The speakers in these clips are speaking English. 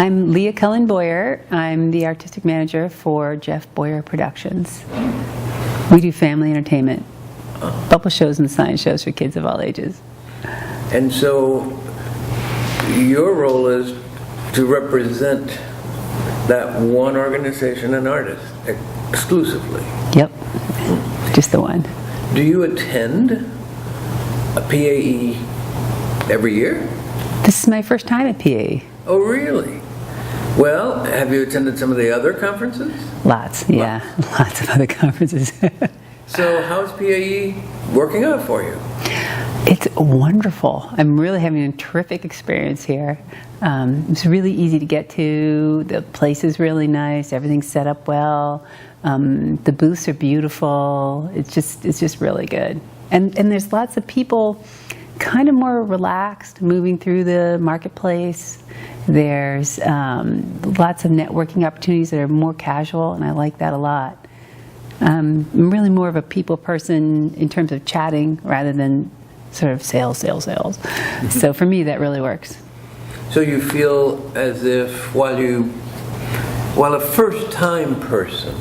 I'm Lea Cullen Boyer. I'm the artistic manager for Jeff Boyer Productions. We do family entertainment, bubble shows and science shows for kids of all ages. And so your role is to represent that one organization and artist exclusively. Yep, just the one. Do you attend a PAE every year? This is my first time at PAE. Oh, really? Well, have you attended some of the other conferences? Lots, yeah, lots of other conferences. So how's PAE working out for you? It's wonderful. I'm really having a terrific experience here. It's really easy to get to. The place is really nice. Everything's set up well. The booths are beautiful. It's just really good. And there's lots of people kind of more relaxed, moving through the marketplace. There's lots of networking opportunities that are more casual, and I like that a lot. I'm really more of a people person in terms of chatting rather than sort of sales. So for me, that really works. So you feel as if while a first-time person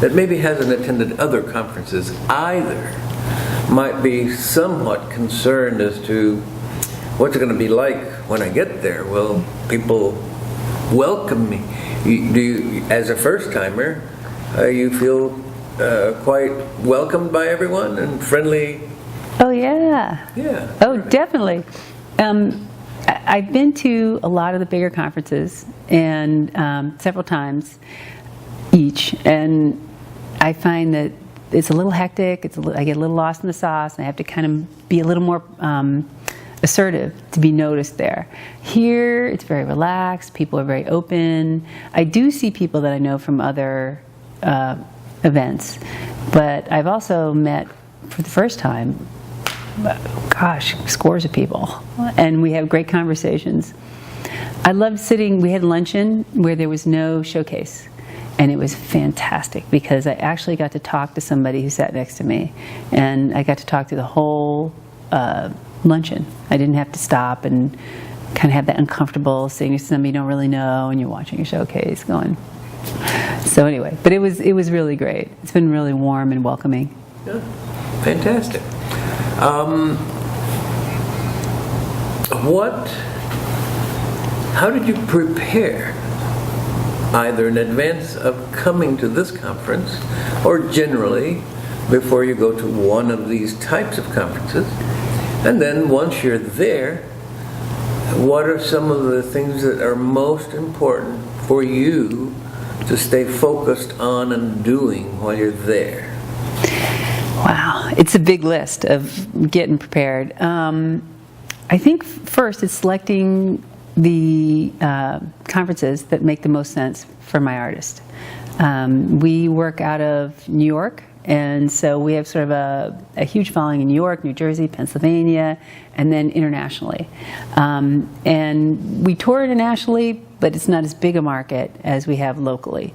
that maybe hasn't attended other conferences either might be somewhat concerned as to what's it going to be like when I get there. Will people welcome me? Do you, as a first-timer, you feel quite welcomed by everyone and friendly? Oh, yeah. Yeah. Oh, definitely. I've been to a lot of the bigger conferences, and several times each, and I find that it's a little hectic. I get a little lost in the sauce, and I have to kind of be a little more assertive to be noticed there. Here, it's very relaxed. People are very open. I do see people that I know from other events, but I've also met, for the first time, gosh, scores of people, and we have great conversations. I loved sitting, we had luncheon where there was no showcase, and it was fantastic because I actually got to talk to somebody who sat next to me, and I got to talk to the whole luncheon. I didn't have to stop and kind of have that uncomfortable sitting next to somebody you don't really know and you're watching a showcase going. So anyway, but it was really great. It's been really warm and welcoming. Yeah, fantastic. How did you prepare, either in advance of coming to this conference or generally before you go to one of these types of conferences? And then once you're there, what are some of the things that are most important for you to stay focused on and doing while you're there? Wow, it's a big list of getting prepared. I think first it's selecting the conferences that make the most sense for my artist. We work out of New York, and so we have sort of a huge following in New York, New Jersey, Pennsylvania, and then internationally. And we tour internationally, but it's not as big a market as we have locally.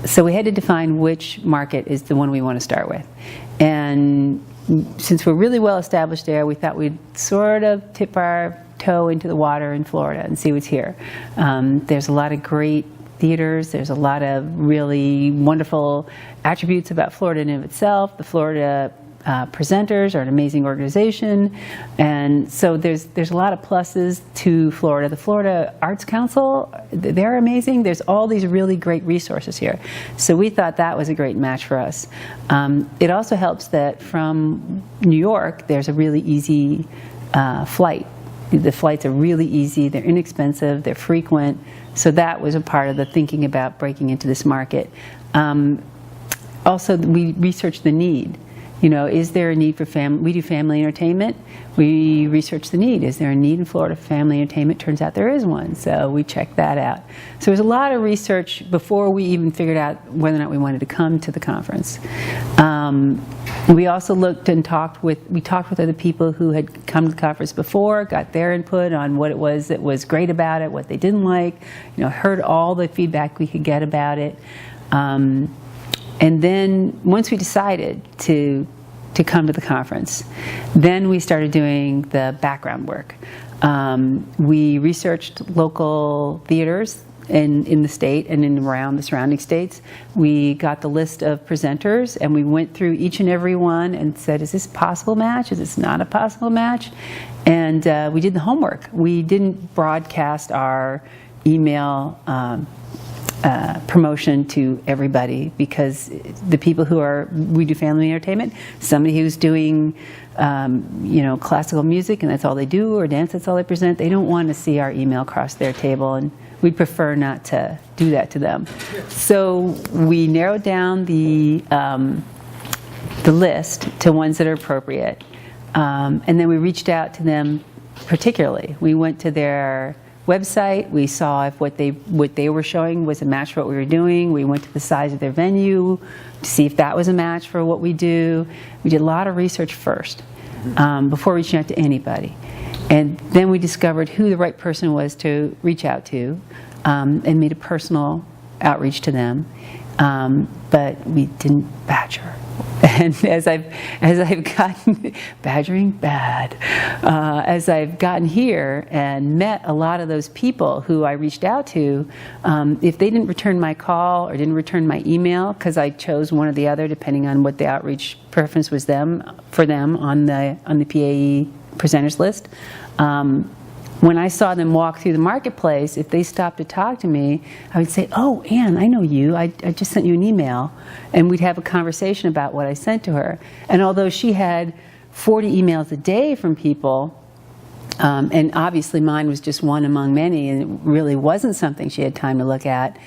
So we had to define which market is the one we want to start with. And since we're really well established there, we thought we'd sort of tip our toe into the water in Florida and see what's here. There's a lot of great theaters. There's a lot of really wonderful attributes about Florida in and of itself. The Florida presenters are an amazing organization, and so there's a lot of pluses to Florida. The Florida Arts Council, they're amazing. There's all these really great resources here. So we thought that was a great match for us. It also helps that from New York, there's a really easy flight. The flights are really easy, they're inexpensive, they're frequent. So that was a part of the thinking about breaking into this market. Also, we researched the need. You know, is there a need for family? We do family entertainment. We research the need. Is there a need in Florida for family entertainment? Turns out there is one, so we checked that out. So there's a lot of research before we even figured out whether or not we wanted to come to the conference. We also looked and talked with other people who had come to the conference before, got their input on what it was that was great about it, what they didn't like, you know, heard all the feedback we could get about it. And then once we decided to come to the conference, then we started doing the background work. We researched local theaters in the state and in around the surrounding states. We got the list of presenters, and we went through each and every one and said, is this a possible match? Is this not a possible match? And we did the homework. We didn't broadcast our email promotion to everybody, because the people we do family entertainment, somebody who's doing classical music and that's all they do, or dance, that's all they present, they don't want to see our email across their table, and we'd prefer not to do that to them. So we narrowed down the list to ones that are appropriate, and then we reached out to them particularly. We went to their website. We saw if what they were showing was a match for what we were doing. We went to the size of their venue to see if that was a match for what we do. We did a lot of research first before reaching out to anybody. And then we discovered who the right person was to reach out to, and made a personal outreach to them. But we didn't badger. And as I've gotten badgering bad, as I've gotten here and met a lot of those people who I reached out to, if they didn't return my call or didn't return my email because I chose one or the other depending on what the outreach preference was for them on the PAE presenters list. When I saw them walk through the marketplace, if they stopped to talk to me, I would say, oh, Ann, I know you. I just sent you an email. And we'd have a conversation about what I sent to her. And although she had 40 emails a day from people, and obviously mine was just one among many, and it really wasn't something she had time to look at,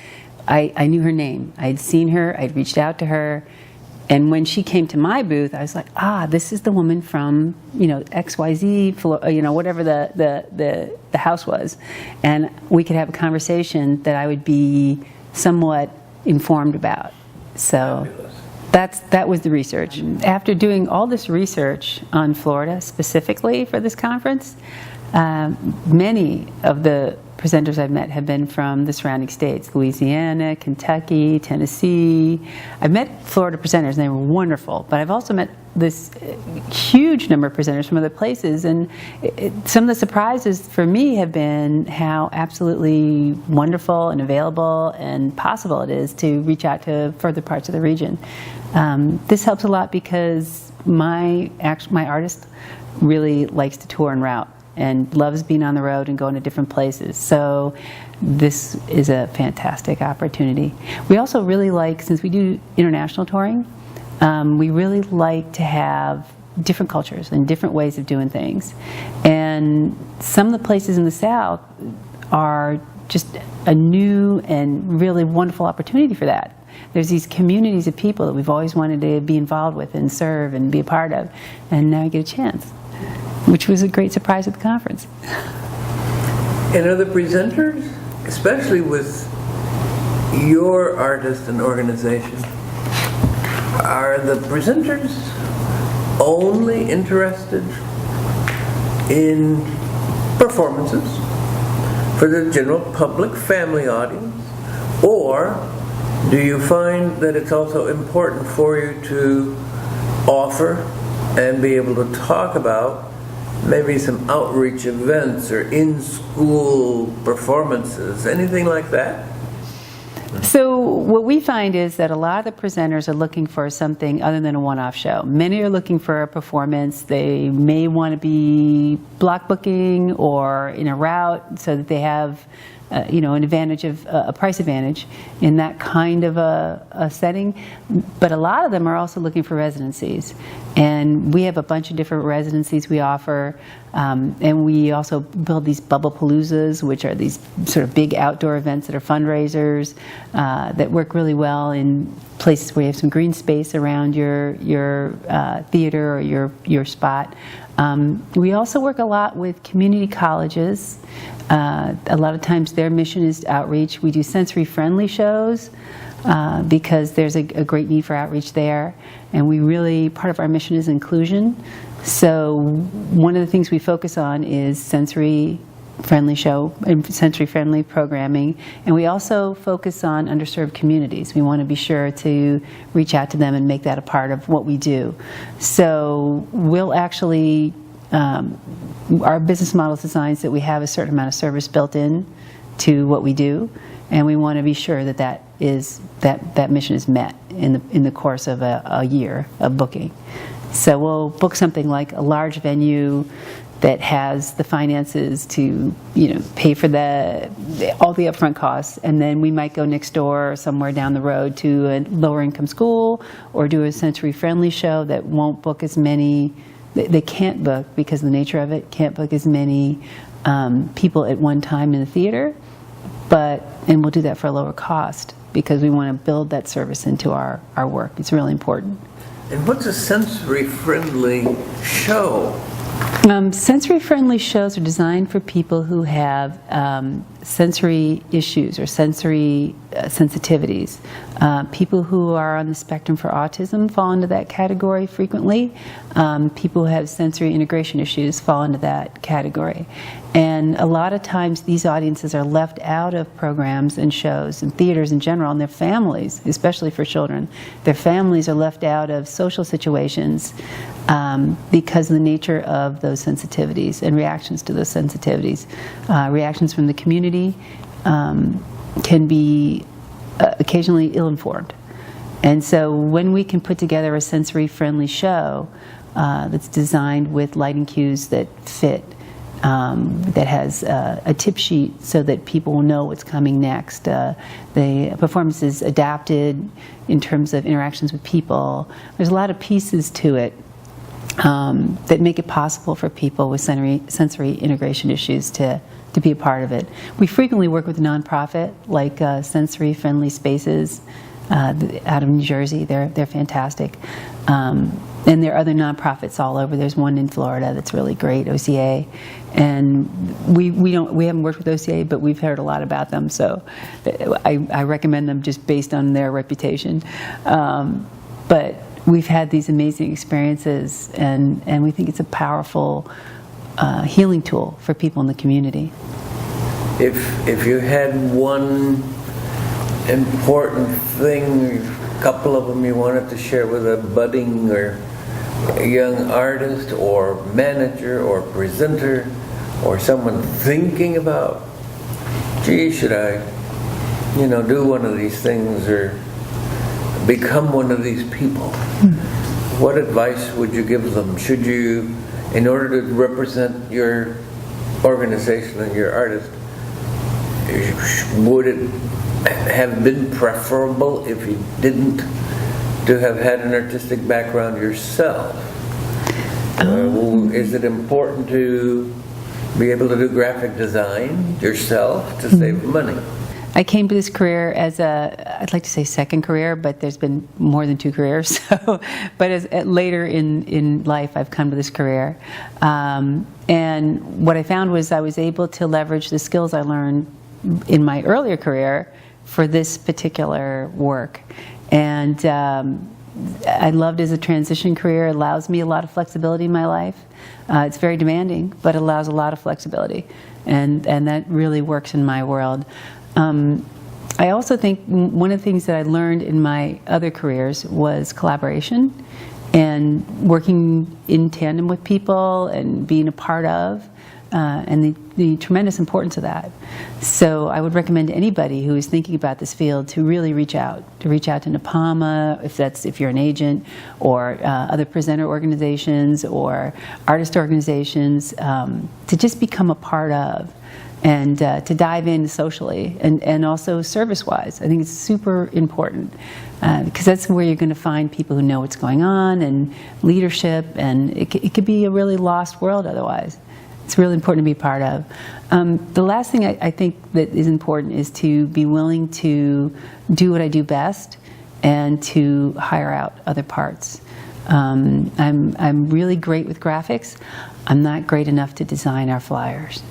I knew her name. I'd seen her. I'd reached out to her. And when she came to my booth, I was like, this is the woman from, XYZ, whatever the house was. And we could have a conversation that I would be somewhat informed about. So that was the research. After doing all this research on Florida specifically for this conference, many of the presenters I've met have been from the surrounding states: Louisiana, Kentucky, Tennessee. I've met Florida presenters and they were wonderful, but I've also met this huge number of presenters from other places, and some of the surprises for me have been how absolutely wonderful and available and possible it is to reach out to further parts of the region. This helps a lot because my artist really likes to tour and route and loves being on the road and going to different places. So this is a fantastic opportunity. We also really like, since we do international touring, we really like to have different cultures and different ways of doing things. And some of the places in the South are just a new and really wonderful opportunity for that. There's these communities of people that we've always wanted to be involved with and serve and be a part of, and now you get a chance, which was a great surprise at the conference. And other presenters, especially with your artist and organization, are the presenters only interested in performances for the general public family audience, or do you find that it's also important for you to offer and be able to talk about maybe some outreach events or in-school performances, anything like that? So what we find is that a lot of the presenters are looking for something other than a one-off show. Many are looking for a performance. They may want to be block booking or in a route so that they have an advantage of a price advantage in that kind of a setting. But a lot of them are also looking for residencies. And we have a bunch of different residencies we offer. And we also build these bubble paloozas, which are these sort of big outdoor events that are fundraisers that work really well in places where you have some green space around your theater or your spot. We also work a lot with community colleges. A lot of times their mission is outreach. We do sensory-friendly shows because there's a great need for outreach there. And part of our mission is inclusion. So one of the things we focus on is sensory-friendly show and sensory-friendly programming. And we also focus on underserved communities. We want to be sure to reach out to them and make that a part of what we do. So we'll actually, our business model is designed so that we have a certain amount of service built in to what we do. and we want to be sure that that mission is met in the course of a year of booking. So we'll book something like a large venue that has the finances to, pay for all the upfront costs, and then we might go next door or somewhere down the road to a lower income school or do a sensory friendly show that won't book as many. They can't book, because of the nature of it, can't book as many people at one time in the theater, and we'll do that for a lower cost because we want to build that service into our work. It's really important. And what's a sensory friendly show? Sensory-friendly shows are designed for people who have sensory issues or sensory sensitivities. People who are on the spectrum for autism fall into that category frequently. People who have sensory integration issues fall into that category. And a lot of times these audiences are left out of programs and shows and theaters in general, and their families, especially for children, their families are left out of social situations because of the nature of those sensitivities and reactions to those sensitivities. Reactions from the community can be occasionally ill-informed. And so when we can put together a sensory-friendly show that's designed with lighting cues that fit, that has a tip sheet so that people will know what's coming next. The performance is adapted in terms of interactions with people. There's a lot of pieces to it that make it possible for people with sensory integration issues to be a part of it. We frequently work with a nonprofit like Sensory Friendly Spaces out of New Jersey. They're fantastic. And there are other nonprofits all over. There's one in Florida that's really great, OCA. And we haven't worked with OCA, but we've heard a lot about them. So I recommend them just based on their reputation. But we've had these amazing experiences, and we think it's a powerful healing tool for people in the community. If you had one important thing, a couple of them you wanted to share with a budding or a young artist or manager or presenter or someone thinking about, gee, should I, do one of these things or become one of these people? What advice would you give them? Should you, in order to represent your organization and your artist, would it have been preferable if you didn't to have had an artistic background yourself? Is it important to be able to do graphic design yourself to save money? I came to this career as I'd like to say second career, but there's been more than two careers. But later in life, I've come to this career. And what I found was I was able to leverage the skills I learned in my earlier career for this particular work. And I loved it as a transition career. It allows me a lot of flexibility in my life. It's very demanding, but it allows a lot of flexibility. And that really works in my world. I also think one of the things that I learned in my other careers was collaboration and working in tandem with people and being a part of, and the tremendous importance of that. So I would recommend to anybody who is thinking about this field to really reach out to NAPAMA, if you're an agent, or other presenter organizations or artist organizations, to just become a part of. And to dive in socially and also service-wise. I think it's super important because that's where you're going to find people who know what's going on and leadership, and it could be a really lost world otherwise. It's really important to be part of. The last thing I think that is important is to be willing to do what I do best and to hire out other parts. I'm really great with graphics. I'm not great enough to design our flyers.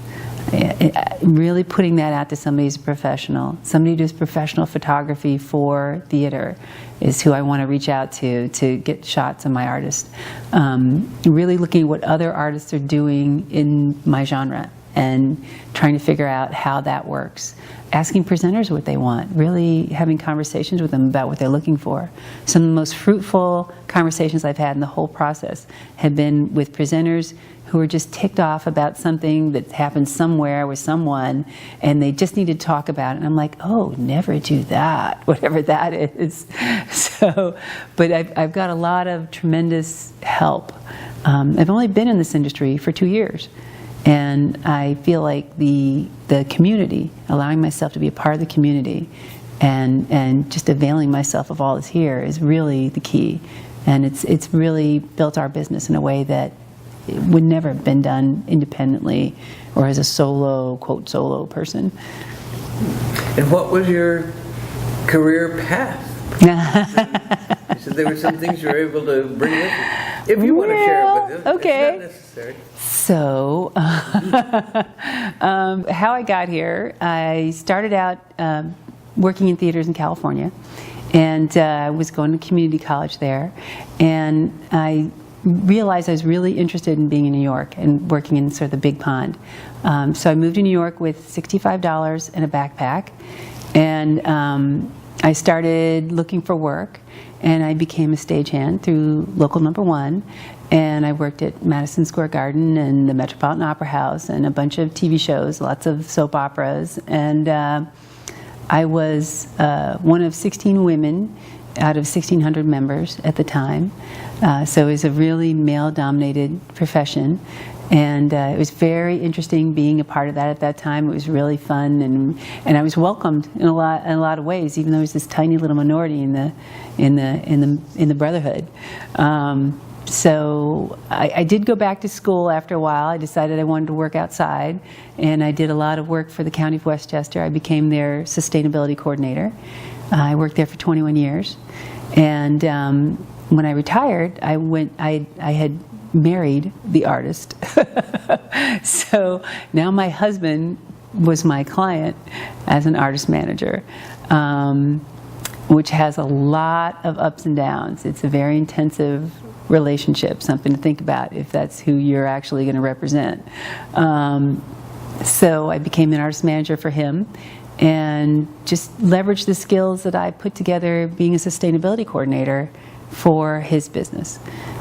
Really putting that out to somebody who's a professional. Somebody who does professional photography for theater is who I want to reach out to get shots of my artist. Really looking at what other artists are doing in my genre and trying to figure out how that works. Asking presenters what they want, really having conversations with them about what they're looking for. Some of the most fruitful conversations I've had in the whole process have been with presenters who are just ticked off about something that happened somewhere with someone, and they just need to talk about it. And I'm like, oh, never do that, whatever that is. So, but I've got a lot of tremendous help. I've only been in this industry for 2 years. And I feel like the community, allowing myself to be a part of the community and just availing myself of all that's here is really the key. And it's really built our business in a way that it would never have been done independently or as a solo, quote, solo person. And what was your career path? You said there were some things you were able to bring with you. If you want to share it with us, okay. It's not necessary. So, how I got here, I started out working in theaters in California, and I was going to community college there, and I realized I was really interested in being in New York and working in sort of the big pond. So I moved to New York with $65 and a backpack, and I started looking for work, and I became a stagehand through local number 1. And I worked at Madison Square Garden and the Metropolitan Opera House and a bunch of TV shows, lots of soap operas. And I was one of 16 women out of 1,600 members at the time. So it was a really male-dominated profession. And it was very interesting being a part of that at that time. It was really fun, and I was welcomed in a lot of ways, even though I was this tiny little minority in the brotherhood. So I did go back to school after a while. I decided I wanted to work outside, and I did a lot of work for the County of Westchester. I became their sustainability coordinator. I worked there for 21 years, and when I retired, I had married the artist. So now my husband was my client as an artist manager, which has a lot of ups and downs. It's a very intensive relationship, something to think about if that's who you're actually going to represent. So I became an artist manager for him and just leveraged the skills that I put together being a sustainability coordinator for his business.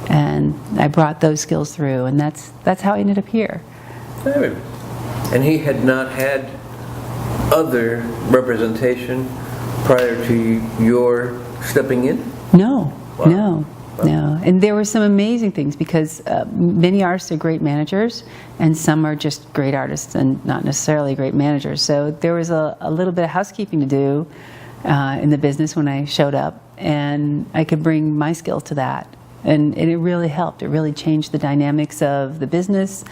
And I brought those skills through, and that's how I ended up here. And he had not had other representation prior to your stepping in? No, Wow. no. No, and there were some amazing things because many artists are great managers and some are just great artists and not necessarily great managers. So there was a little bit of housekeeping to do in the business when I showed up, and I could bring my skills to that. And it really helped. It really changed the dynamics of the business.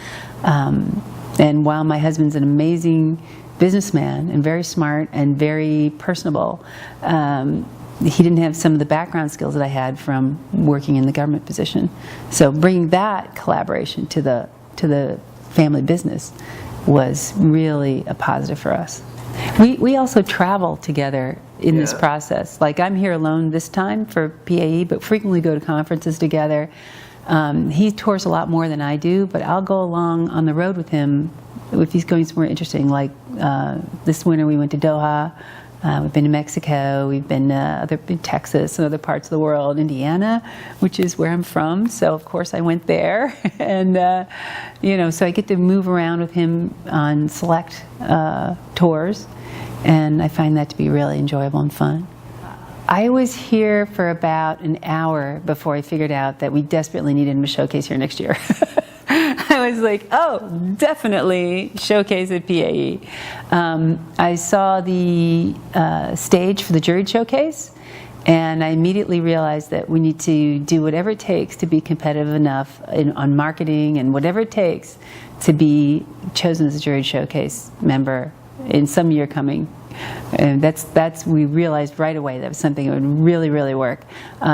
And while my husband's an amazing businessman and very smart and very personable, he didn't have some of the background skills that I had from working in the government position. So bringing that collaboration to the family business was really a positive for us. We also travel together in this process. Like I'm here alone this time for PAE, but frequently go to conferences together. He tours a lot more than I do, but I'll go along on the road with him if he's going somewhere interesting. Like this winter we went to Doha. We've been to Mexico, we've been in Texas and other parts of the world, Indiana, which is where I'm from. So of course I went there, and so I get to move around with him on select tours, and I find that to be really enjoyable and fun. I was here for about an hour before I figured out that we desperately needed him to showcase here next year. I was like, oh, definitely showcase at PAE. I saw the stage for the juried showcase, and I immediately realized that we need to do whatever it takes to be competitive enough on marketing and whatever it takes to be chosen as a juried showcase member in some year coming. And we realized right away that was something that would really, really work.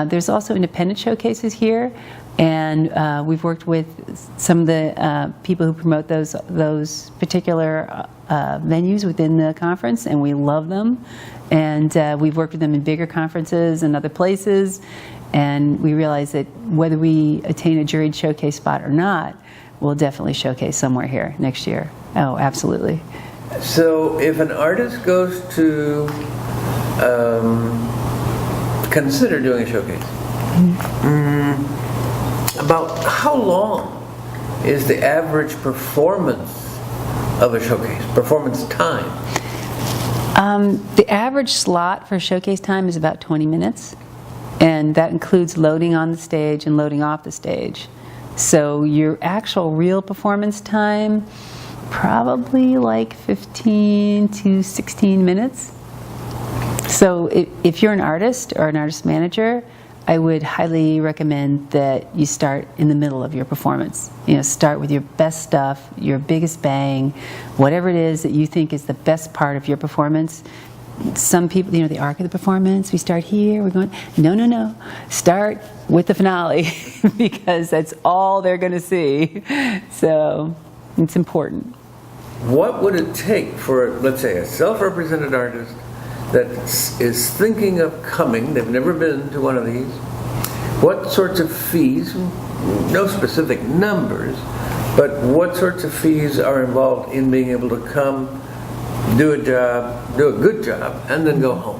There's also independent showcases here, and we've worked with some of the people who promote those particular venues within the conference, and we love them. And we've worked with them in bigger conferences and other places, and we realized that whether we attain a juried showcase spot or not, we'll definitely showcase somewhere here next year. Oh, absolutely. So if an artist goes to consider doing a showcase, about how long is the average performance of a showcase, performance time? The average slot for showcase time is about 20 minutes, and that includes loading on the stage and loading off the stage. So your actual real performance time, probably like 15 to 16 minutes. So if you're an artist or an artist manager, I would highly recommend that you start in the middle of your performance. Start with your best stuff, your biggest bang, whatever it is that you think is the best part of your performance. Some people, the arc of the performance, we start here, we're going, no. Start with the finale because that's all they're going to see. So it's important. What would it take for, let's say, a self-represented artist that is thinking of coming, they've never been to one of these, what sorts of fees, no specific numbers, but what sorts of fees are involved in being able to come, do a job, do a good job, and then go home?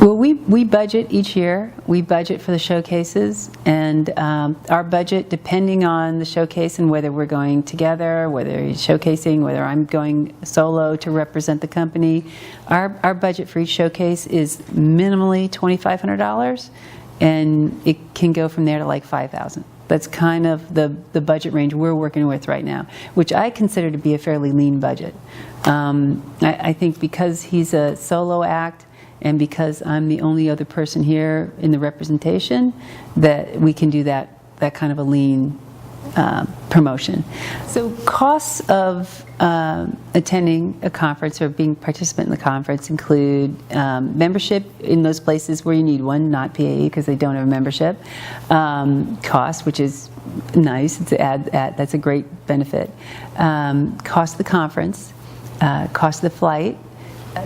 Well, we budget each year. We budget for the showcases, and our budget, depending on the showcase and whether we're going together, whether you're showcasing, whether I'm going solo to represent the company, our budget for each showcase is minimally $2,500, and it can go from there to like $5,000. That's kind of the budget range we're working with right now, which I consider to be a fairly lean budget. I think because he's a solo act, and because I'm the only other person here in the representation, that we can do that kind of a lean promotion. So costs of attending a conference or being participant in the conference include membership in those places where you need one, not PAE because they don't have a membership. Cost, which is nice to add, that's a great benefit. Cost of the conference, cost of the flight,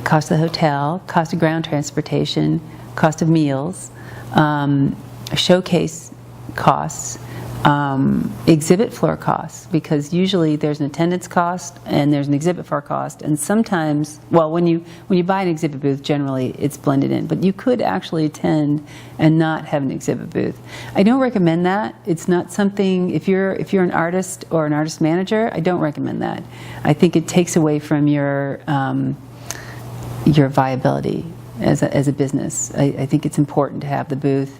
cost of the hotel, cost of ground transportation, cost of meals, showcase costs, exhibit floor costs, because usually there's an attendance cost and there's an exhibit floor cost, and sometimes, well, when you buy an exhibit booth, generally it's blended in, but you could actually attend and not have an exhibit booth. I don't recommend that. It's not something, if you're an artist or an artist manager, I don't recommend that. I think it takes away from your viability as a business. I think it's important to have the booth.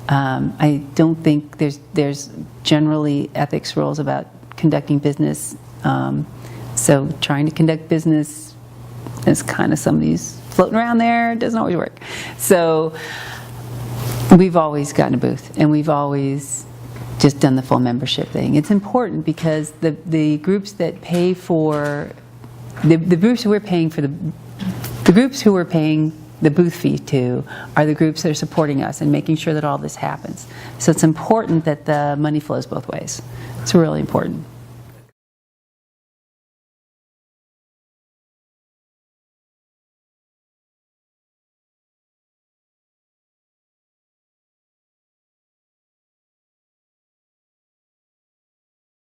I don't think there's generally ethics rules about conducting business. So trying to conduct business, as kind of some of these floating around there, doesn't always work. So we've always gotten a booth, and we've always just done the full membership thing. It's important because the groups that pay for the groups who we're paying for the groups who we're paying the booth fee to are the groups that are supporting us and making sure that all this happens. So it's important that the money flows both ways. It's really important.